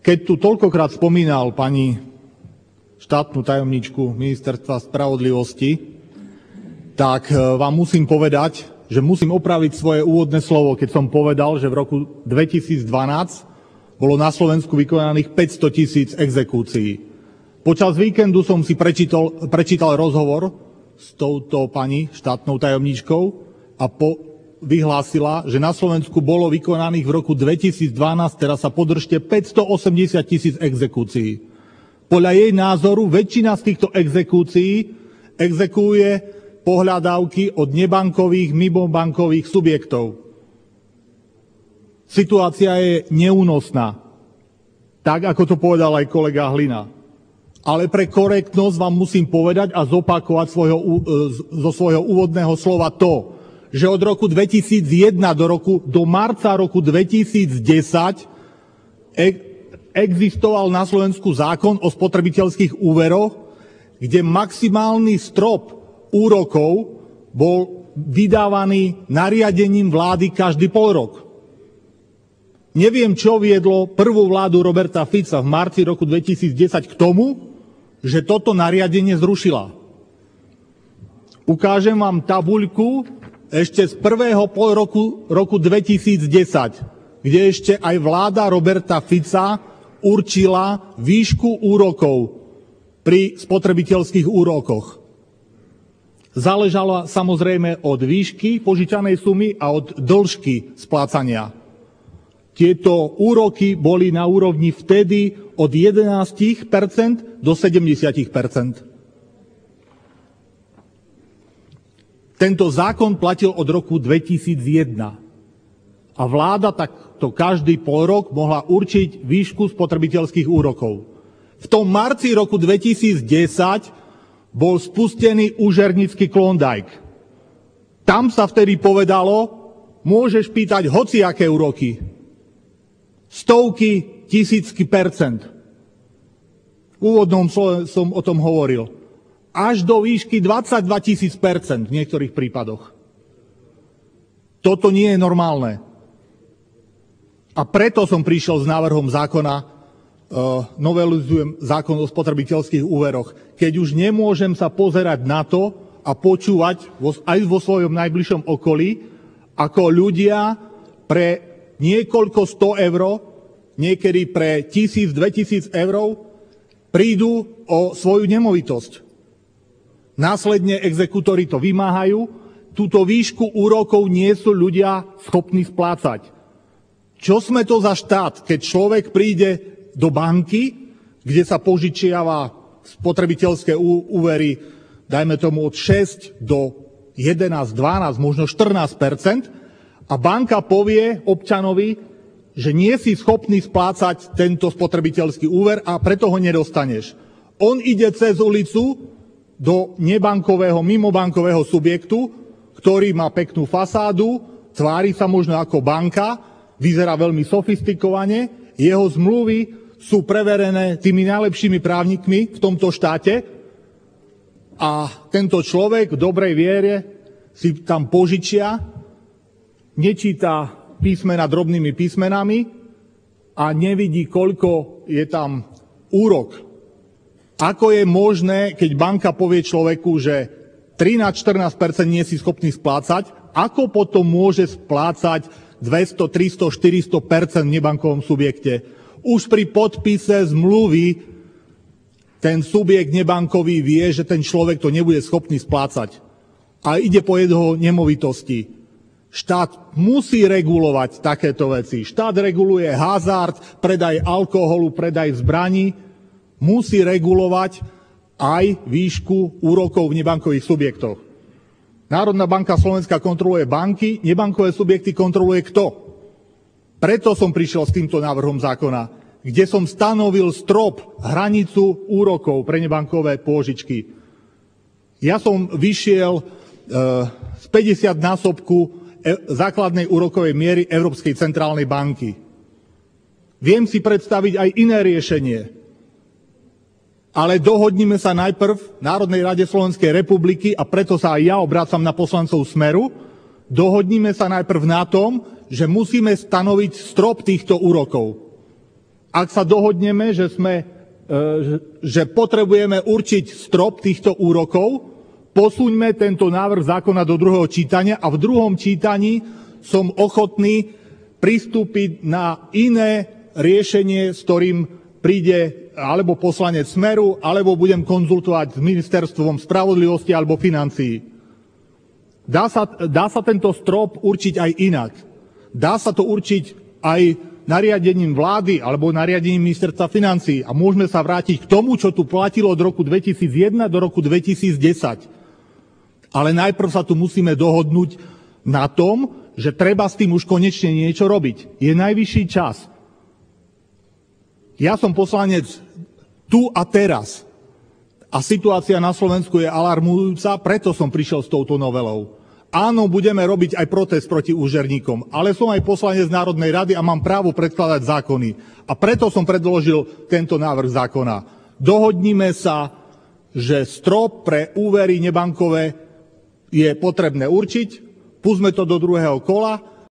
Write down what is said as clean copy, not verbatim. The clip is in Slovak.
Keď tu toľkokrát spomínal pani štátnu tajomničku Ministerstva spravodlivosti, tak vám musím povedať, že musím opraviť svoje úvodné slovo, keď som povedal, že v roku 2012 bolo na Slovensku vykonaných 500 000 exekúcií. Počas víkendu som si prečítal rozhovor s touto pani štátnou tajomničkou a vyhlásila, že na Slovensku bolo vykonaných v roku 2012, teraz sa podržte, 580 000 exekúcií. Podľa jej názoru väčšina z týchto exekúcií exekuje pohľadávky od nebankových, mimobankových subjektov. Situácia je neúnosná, tak ako to povedal aj kolega Hlina. Ale pre korektnosť vám musím povedať a zopakovať zo svojho úvodného slova to, že od roku 2001 do marca roku 2010 existoval na Slovensku zákon o spotrebiteľských úveroch, kde maximálny strop úrokov bol vydávaný nariadením vlády každý polrok. Neviem, čo viedlo prvú vládu Roberta Fica v marci roku 2010 k tomu, že toto nariadenie zrušila. Ukážem vám tabuľku ešte z prvého polroku roku 2010, kde ešte aj vláda Roberta Fica určila výšku úrokov pri spotrebiteľských úrokoch. Záležala samozrejme od výšky požičanej sumy a od dĺžky splácania. Tieto úroky boli na úrovni vtedy od 11% do 70%. Tento zákon platil od roku 2001 a vláda takto každý polrok mohla určiť výšku spotrebiteľských úrokov. V tom marci roku 2010 bol spustený úžernický Klondike. Tam sa vtedy povedalo, môžeš pýtať hociaké úroky. Stovky, tisícky percent. V úvodnom slove som o tom hovoril. Až do výšky 22 000% v niektorých prípadoch. Toto nie je normálne. A preto som prišiel s návrhom zákona, novelizujem zákon o spotrebiteľských úveroch. Keď už nemôžem sa pozerať na to a počúvať aj vo svojom najbližšom okolí, ako ľudia pre niekoľko 100 eur, niekedy pre 1000-2000 eur, prídu o svoju nemovitosť. Následne exekútori to vymáhajú, túto výšku úrokov nie sú ľudia schopní splácať. Čo sme to za štát, keď človek príde do banky, kde sa požičiava spotrebiteľské úvery, dajme tomu od 6 do 11, 12, možno 14%, a banka povie občanovi, že nie si schopný splácať tento spotrebiteľský úver a preto ho nedostaneš. On ide cez ulicu do nebankového, mimobankového subjektu, ktorý má peknú fasádu, tvári sa možno ako banka, vyzerá veľmi sofistikovane, jeho zmluvy sú preverené tými najlepšími právnikmi v tomto štáte a tento človek v dobrej viere si tam požičia, nečíta písmena drobnými písmenami a nevidí, koľko je tam úrok. Ako je možné, keď banka povie človeku, že 13-14% nie si schopný splácať, ako potom môže splácať 200, 300, 400% v nebankovom subjekte? Už pri podpise zmluvy ten subjekt nebankový vie, že ten človek to nebude schopný splácať. A ide po jeho nemovitosti. Štát musí regulovať takéto veci. Štát reguluje hazard, predaj alkoholu, predaj zbraní. Musí regulovať aj výšku úrokov v nebankových subjektoch. Národná banka Slovenska kontroluje banky, nebankové subjekty kontroluje kto? Preto som prišiel s týmto návrhom zákona, kde som stanovil strop, hranicu úrokov pre nebankové pôžičky. Ja som vyšiel z 50-násobku základnej úrokovej miery Európskej centrálnej banky. Viem si predstaviť aj iné riešenie, ale dohodnime sa najprv v Národnej rade Slovenskej republiky, a preto sa aj ja obrácam na poslancov Smeru, dohodnime sa najprv na tom, že musíme stanoviť strop týchto úrokov. ak sa dohodneme, že potrebujeme určiť strop týchto úrokov, posúňme tento návrh zákona do druhého čítania a v druhom čítaní som ochotný pristúpiť na iné riešenie, s ktorým príde alebo poslanec Smeru, alebo budem konzultovať s Ministerstvom spravodlivosti alebo financií. Dá sa tento strop určiť aj inak. Dá sa to určiť aj nariadením vlády alebo nariadením Ministerstva financií. A môžeme sa vrátiť k tomu, čo tu platilo od roku 2001 do roku 2010. Ale najprv sa tu musíme dohodnúť na tom, že treba s tým už konečne niečo robiť. Je najvyšší čas. Ja som poslanec tu a teraz. A situácia na Slovensku je alarmujúca, preto som prišiel s touto novelou. Áno, budeme robiť aj protest proti úžerníkom, ale som aj poslanec Národnej rady a mám právo predkladať zákony. A preto som predložil tento návrh zákona. Dohodnime sa, že strop pre úvery nebankové je potrebné určiť, pusťme to do druhého kola